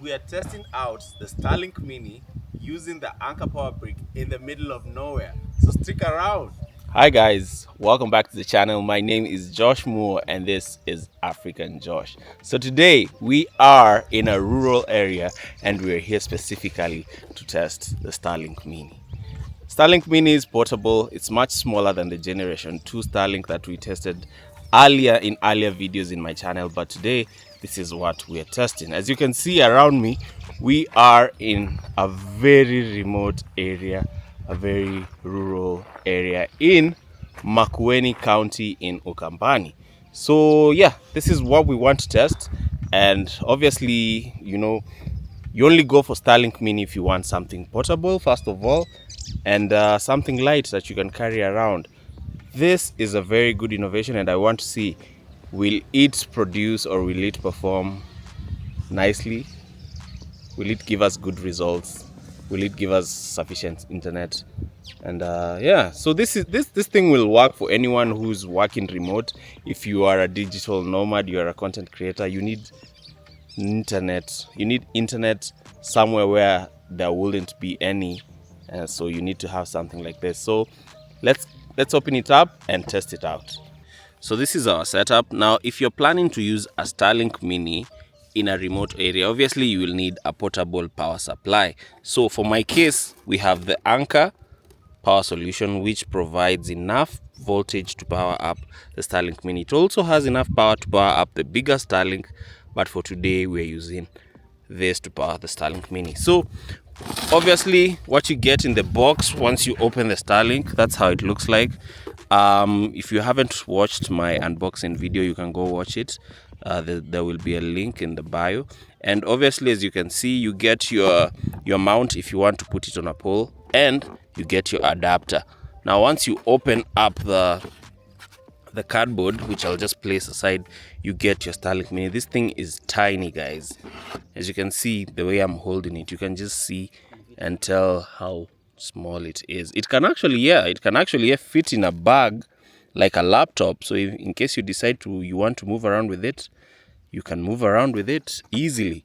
we are testing out the Starlink Mini using the anchor power brick in the middle of nowhere. So stick around. Hi guys, welcome back to the channel. My name is Josh Moore and this is African Josh. So today we are in a rural area and we're here specifically to test the Starlink Mini. Starlink Mini is portable. It's much smaller than the Generation 2 Starlink that we tested earlier in earlier videos in my channel, but today this is what we are testing. As you can see around me, we are in a very remote area, a very rural area in Makueni County in Ukambani. So yeah, this is what we want to test, and obviously, you only go for Starlink Mini if you want something portable, first of all, and something light that you can carry around. This is a very good innovation, and I want to see, will it produce or will it perform nicely? Will it give us good results? Will it give us sufficient internet? And yeah, so this thing will work for anyone who's working remote. If you are a digital nomad, you are a content creator, you need internet. You need internet somewhere where there wouldn't be any, so you need to have something like this. So let's open it up and test it out. So this is our setup. Now if you're planning to use a Starlink Mini in a remote area, obviously you will need a portable power supply. So for my case, we have the Anchor power solution, which provides enough voltage to power up the Starlink Mini. It also has enough power to power up the bigger Starlink, but for today we're using this to power the Starlink Mini. So obviously what you get in the box once you open the Starlink, that's how it looks like. If you haven't watched my unboxing video, you can go watch it. There will be a link in the bio. And obviously, as you can see, you get your mount if you want to put it on a pole, and you get your adapter. Now once you open up the cardboard, which I'll just place aside, you get your Starlink Mini. This thing is tiny, guys. As you can see, the way I'm holding it, you can just see and tell how small it is. It can actually fit in a bag like a laptop. So if, in case you decide you want to move around with it, you can move around with it easily.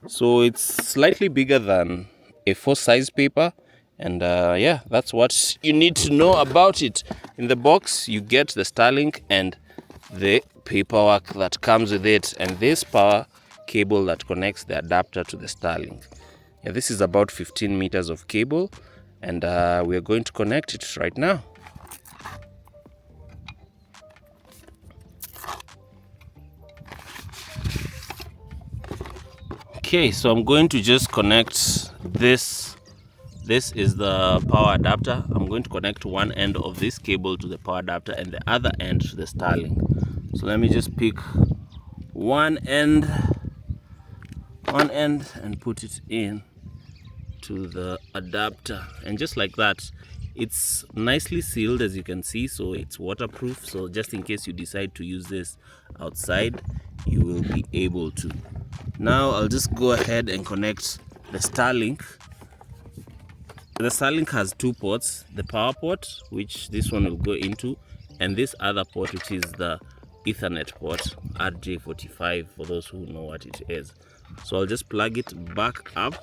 So it's slightly bigger than A4 size paper, and yeah, that's what you need to know about it. In the box you get the Starlink and the paperwork that comes with it, and this power cable that connects the adapter to the Starlink. Yeah, this is about 15 meters of cable, and we're going to connect it right now. Okay, so I'm going to just connect this. This is the power adapter. I'm going to connect one end of this cable to the power adapter and the other end to the Starlink. So let me just pick one end and put it in to the adapter, and just like that, it's nicely sealed, as you can see, so it's waterproof. So just in case you decide to use this outside, you will be able to. Now I'll just go ahead and connect the Starlink. The Starlink has two ports, the power port, which this one will go into, and this other port, which is the Ethernet port, RJ45, for those who know what it is. So I'll just plug it back up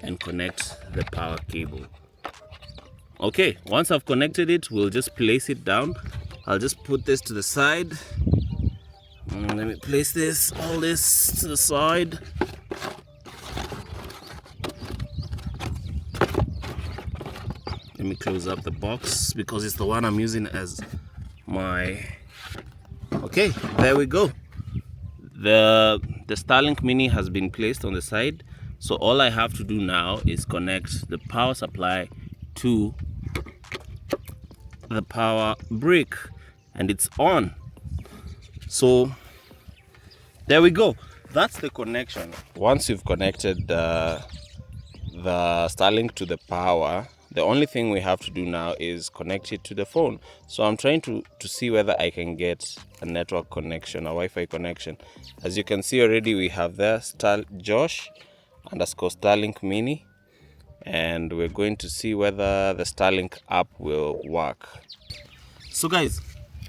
and connect the power cable. Okay, once I've connected it, we'll just place it down. I'll just put this to the side. Let me place all this to the side. Let me close up the box because it's the one I'm using as my... Okay, there we go. The Starlink Mini has been placed on the side. So all I have to do now is connect the power supply to the power brick, and it's on. So there we go. That's the connection. Once you've connected the Starlink to the power, the only thing we have to do now is connect it to the phone. So I'm trying to see whether I can get a network connection, a Wi-Fi connection. As you can see already, we have there Josh_Starlink Mini, and we're going to see whether the Starlink app will work. So guys,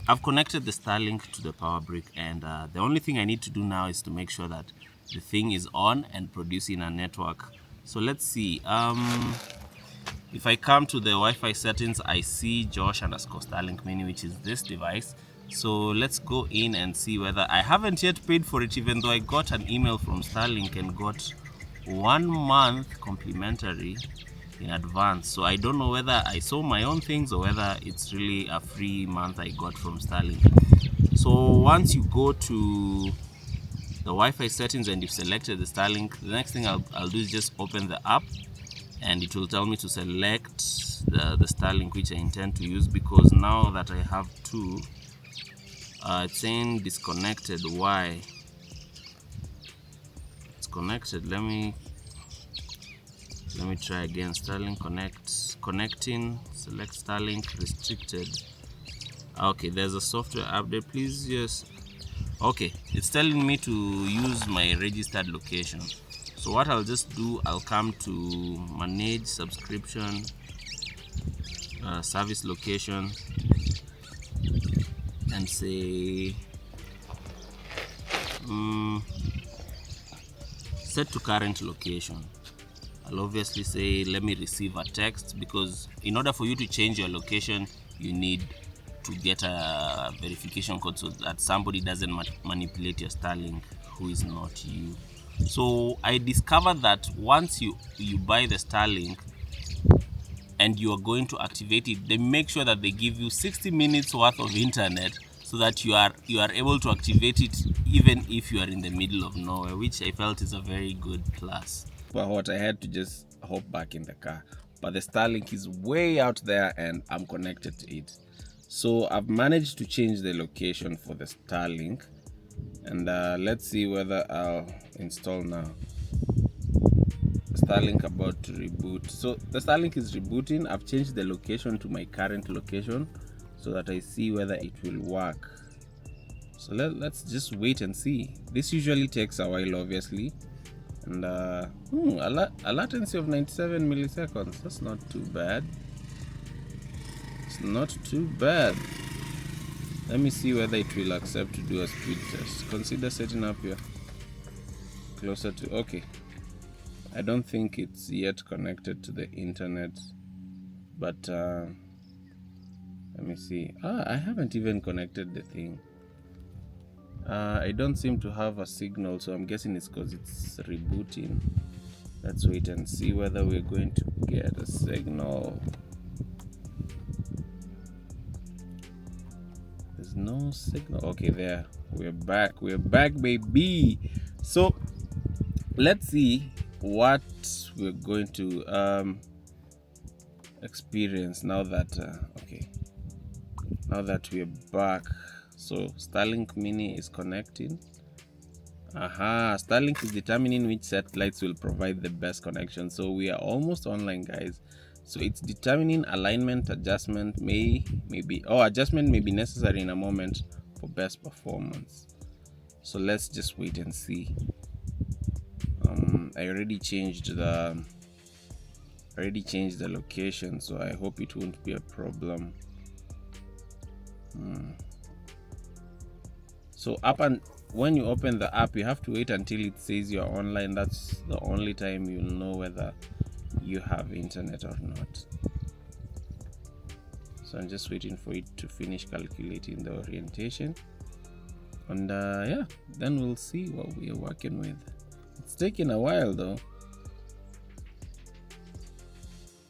I've connected the Starlink to the power brick, and the only thing I need to do now is to make sure that the thing is on and producing a network. So let's see. If I come to the Wi-Fi settings, I see Josh_Starlink mini, which is this device. So let's go in and see whether I haven't yet paid for it, even though I got an email from Starlink and got 1 month complimentary in advance. So I don't know whether I saw my own things or whether it's really a free month I got from Starlink. So once you go to the Wi-Fi settings and you've selected the Starlink, the next thing I'll do is just open the app, and it will tell me to select the Starlink which I intend to use, because now that I have two, it's saying disconnected. Why? It's connected. Let me try again. Starlink connecting, select Starlink, restricted. Okay, there's a software update, please. Yes. Okay, it's telling me to use my registered location. So what I'll just do, I'll come to manage subscription, service location, and say set to current location. I'll obviously say let me receive a text, because in order for you to change your location, you need to get a verification code so that somebody doesn't manipulate your Starlink who is not you. So I discovered that once you buy the Starlink and you are going to activate it, they make sure that they give you 60 minutes worth of internet so that you are able to activate it even if you are in the middle of nowhere, which I felt is a very good plus. But what I had to just hop back in the car, but the Starlink is way out there and I'm connected to it. So I've managed to change the location for the Starlink, and let's see whether I'll install now. Starlink about to reboot. So the Starlink is rebooting. I've changed the location to my current location so that I see whether it will work. So let's just wait and see. This usually takes a while, obviously, and a latency of 97 milliseconds. That's not too bad. It's not too bad. Let me see whether it will accept to do a speed test. Consider setting up here closer to. Okay, I don't think it's yet connected to the internet, but let me see. I haven't even connected the thing. I don't seem to have a signal, so I'm guessing it's because it's rebooting. Let's wait and see whether we're going to get a signal. There's no signal. Okay, there. We're back, baby. So let's see what we're going to experience now that now that we're back. So Starlink mini is connecting. Starlink is determining which satellites will provide the best connection. So we are almost online, guys. So it's determining alignment adjustment adjustment may be necessary in a moment for best performance. So let's just wait and see. I already changed the location, so I hope it won't be a problem. So when you open the app, you have to wait until it says you're online. That's the only time you'll know whether you have internet or not. So I'm just waiting for it to finish calculating the orientation, and then we'll see what we are working with. It's taking a while though.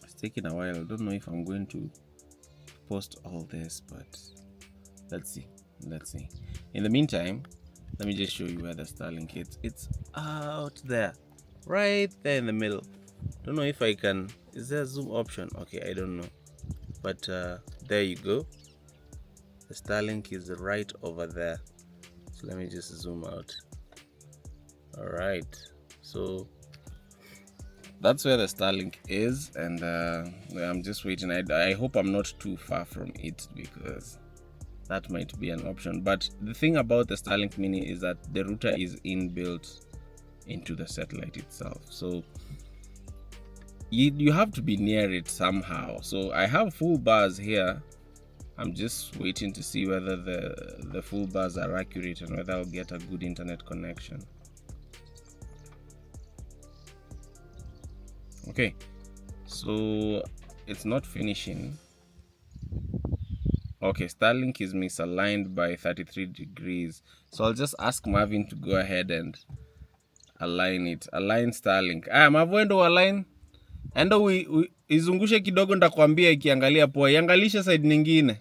It's taking a while. I don't know if I'm going to post all this, but let's see. In the meantime, let me just show you where the Starlink is. It's out there, right there in the middle. Don't know if I can. Is there a zoom option? Okay, I don't know, but there you go. The Starlink is right over there. So let me just zoom out. All right, so that's where the Starlink is, and I'm just waiting. I hope I'm not too far from it, because that might be an option. But the thing about the Starlink mini is that the router is inbuilt into the satellite itself, so you have to be near it somehow. So I have full bars here. I'm just waiting to see whether the full bars are accurate and whether I'll get a good internet connection. Okay, so it's not finishing. Okay, Starlink is misaligned by 33 degrees. So I'll just ask Marvin to go ahead and align it. Align Starlink. Marvin, endo align. Endo izungushe kidogo, nitakwambia ikiangalia poa. Iangalishe side nyingine.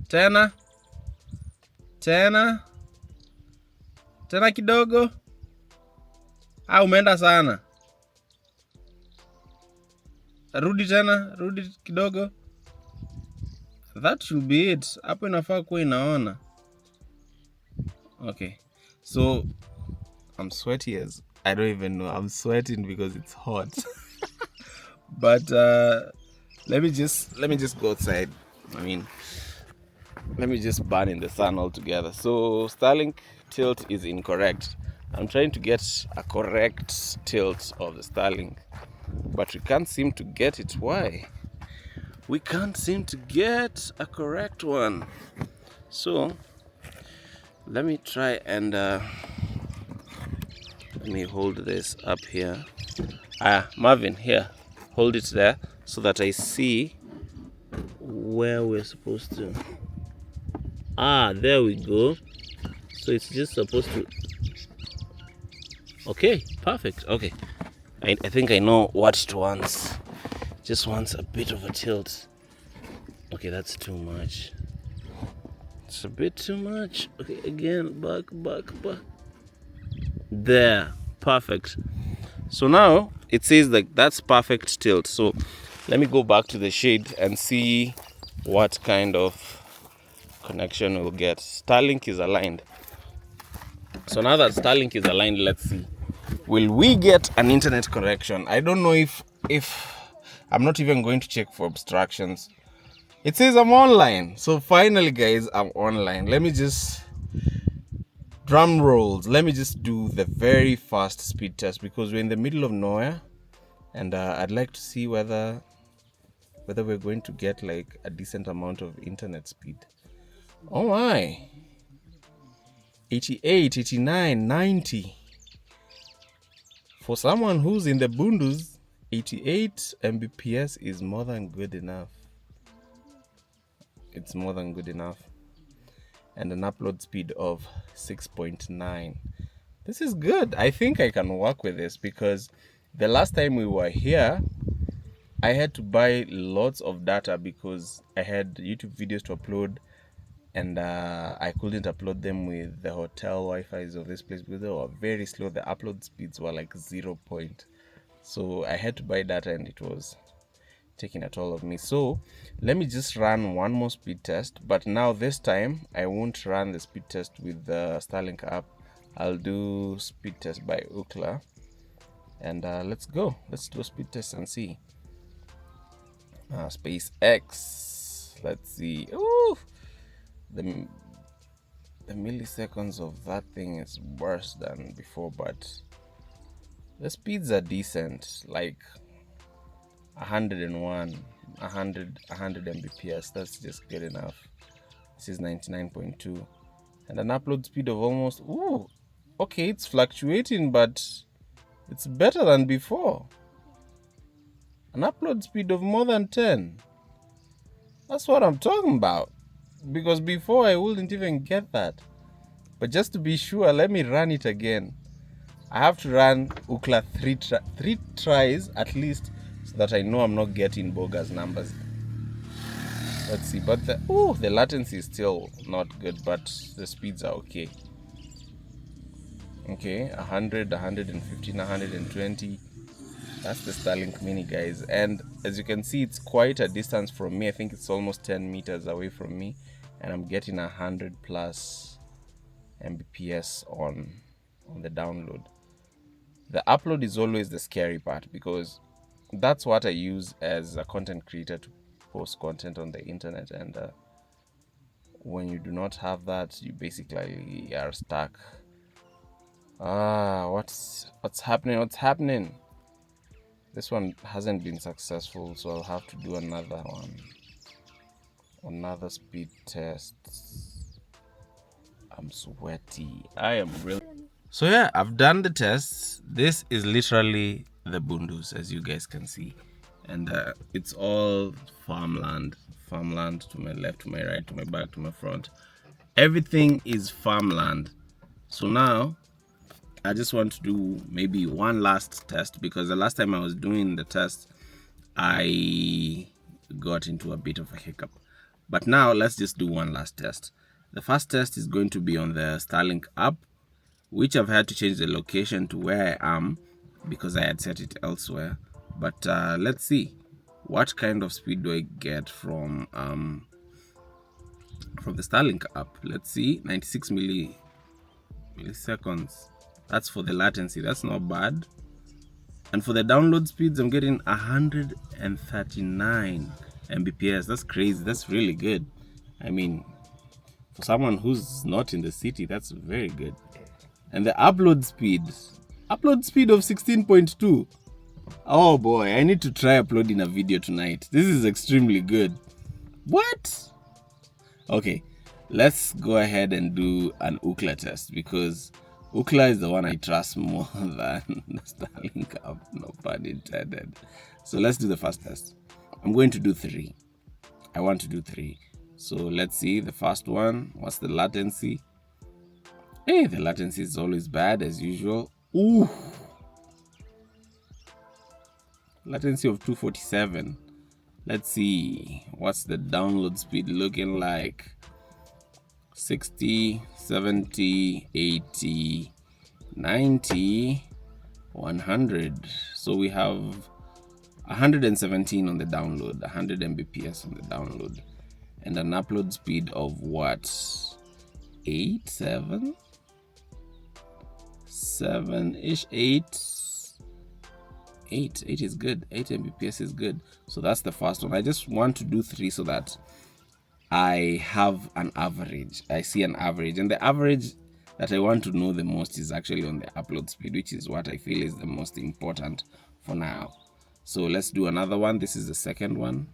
Tena. Tena kidogo. Umeenda sana. Rudi tena, rudi kidogo. That should be it. Hapo inafaa kuwa inaona. Okay. So I'm sweaty as I don't even know. I'm sweating because it's hot. But let me just go outside. Let me just burn in the sun altogether. So Starlink tilt is incorrect. I'm trying to get a correct tilt of the Starlink, but we can't seem to get it. Why? We can't seem to get a correct one. So let me try and let me hold this up here. Marvin, here, hold it there so that I see where we're supposed to. There we go. So it's just supposed to. Okay, perfect. Okay, I think I know what it wants. Just wants a bit of a tilt. Okay, that's too much. It's a bit too much. Okay, again, back. There, perfect. So now it says like that's perfect tilt. So let me go back to the shade and see what kind of connection we'll get. Starlink is aligned. So now that Starlink is aligned, let's see. Will we get an internet connection? I don't know if I'm not even going to check for obstructions. It says I'm online. So finally, guys, I'm online. Let me just drum rolls. Let me just do the very fast speed test because we're in the middle of nowhere, and I'd like to see whether we're going to get like a decent amount of internet speed. Oh my, 88, 89, 90. For someone who's in the bundus, 88 Mbps is more than good enough. It's more than good enough. And an upload speed of 6.9. This is good. I think I can work with this because the last time we were here, I had to buy lots of data because I had YouTube videos to upload, and I couldn't upload them with the hotel Wi-Fi's of this place because they were very slow. The upload speeds were like 0 point. So I had to buy data and it was taking a toll of me. So let me just run one more speed test, but now this time I won't run the speed test with the Starlink app. I'll do speed test by Ookla, and let's go. Let's do a speed test and see. SpaceX. Let's see. Ooh, the milliseconds of that thing is worse than before, but the speeds are decent, like 101, 100 Mbps. That's just good enough. This is 99.2, and an upload speed of almost, okay, it's fluctuating, but it's better than before. An upload speed of more than 10. That's what I'm talking about, because before I wouldn't even get that. But just to be sure, let me run it again. I have to run Ookla three tries at least, so that I know I'm not getting bogus numbers. Let's see, but the latency is still not good, but the speeds are okay. Okay, 100, 115, 120. That's the Starlink Mini, guys. And as you can see, it's quite a distance from me. I think it's almost 10 meters away from me, and I'm getting 100 plus Mbps on the download. The upload is always the scary part, because that's what I use as a content creator to post content on the internet, and when you do not have that, you basically are stuck. What's happening? This one hasn't been successful, so I'll have to do another one. Another speed test. I'm sweaty. I am really. So yeah, I've done the tests. This is literally the Bundus, as you guys can see, and it's all farmland. Farmland to my left, to my right, to my back, to my front. Everything is farmland. So now I just want to do maybe one last test, because the last time I was doing the test, I got into a bit of a hiccup. But now let's just do one last test. The first test is going to be on the Starlink app, which I've had to change the location to where I am because I had set it elsewhere. But let's see what kind of speed do I get from the Starlink app. Let's see, 96 milliseconds. That's for the latency. That's not bad. And for the download speeds, I'm getting 139 Mbps. That's crazy. That's really good. I mean, for someone who's not in the city, that's very good. And the upload speed of 16.2. Oh boy, I need to try uploading a video tonight. This is extremely good. What? Okay, let's go ahead and do an Ookla test, because Ookla is the one I trust more than the Starlink app, no pun intended. So let's do the first test. I'm going to do 3. I want to do 3. So let's see the first one. What's the latency? Hey, the latency is always bad as usual. Ooh. Latency of 247. Let's see. What's the download speed looking like? 60, 70, 80, 90, 100. So we have 117 on the download, 100 Mbps on the download, and an upload speed of what? 8, 7? 7-ish, 8 is good. 8 Mbps is good. So that's the first one. I just want to do 3 so that I have an average. I see an average, and the average that I want to know the most is actually on the upload speed, which is what I feel is the most important for now. So let's do another one. This is the second one,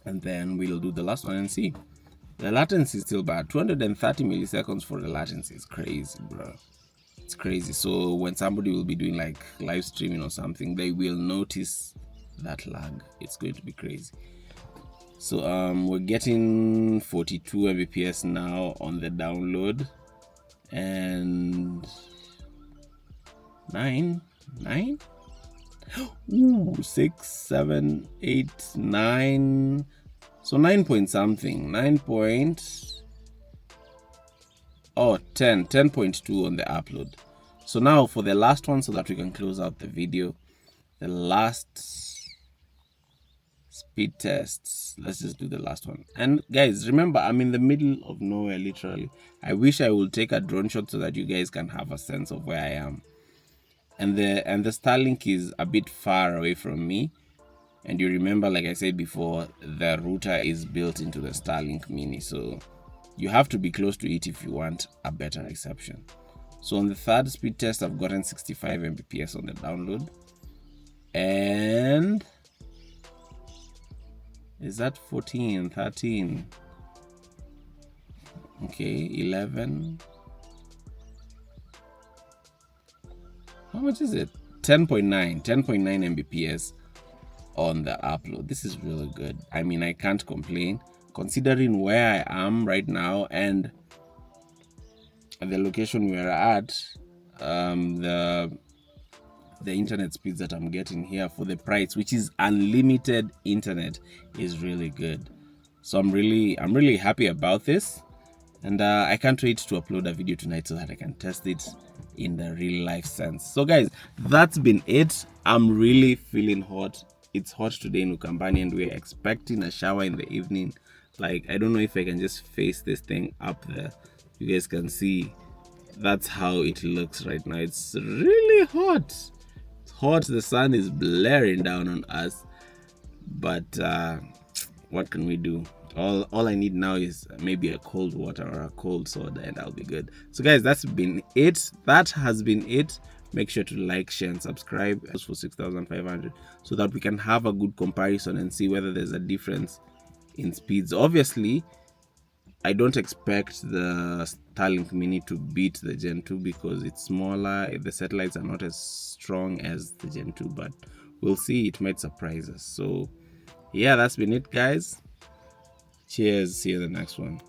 and then we'll do the last one and see. The latency is still bad. 230 milliseconds for the latency is crazy, bro. It's crazy. So when somebody will be doing like live streaming or something, they will notice that lag. It's going to be crazy. So we're getting 42 Mbps now on the download, and 9. Ooh, 6, 7, 8, 9. So 9 point something. 9 point. Oh, 10.2 on the upload. So now for the last one, so that we can close out the video, the last speed tests. Let's just do the last one. And guys, remember, I'm in the middle of nowhere, literally. I wish I would take a drone shot so that you guys can have a sense of where I am. And the Starlink is a bit far away from me. And you remember, like I said before, the router is built into the Starlink Mini, so you have to be close to it if you want a better reception. So on the third speed test, I've gotten 65 Mbps on the download. And is that 14, 13? Okay, 11. How much is it? 10.9 Mbps on the upload. This is really good. I mean, I can't complain considering where I am right now and the location we're at. The internet speeds that I'm getting here for the price, which is unlimited internet, is really good. So I'm really happy about this, and I can't wait to upload a video tonight so that I can test it in the real life sense. So guys, that's been it. I'm really feeling hot. It's hot today in Ukambani, and we're expecting a shower in the evening. Like, I don't know if I can just face this thing up there. You guys can see that's how it looks right now. It's really hot. It's hot. The sun is blaring down on us, but what can we do? All I need now is maybe a cold water or a cold soda, and I'll be good. So guys, that's been it. That has been it. Make sure to like, share, and subscribe for 6,500 so that we can have a good comparison and see whether there's a difference in speeds. Obviously, I don't expect the Starlink Mini to beat the Gen 2 because it's smaller. The satellites are not as strong as the Gen 2, but we'll see. It might surprise us. So yeah, that's been it, guys. Cheers. See you in the next one.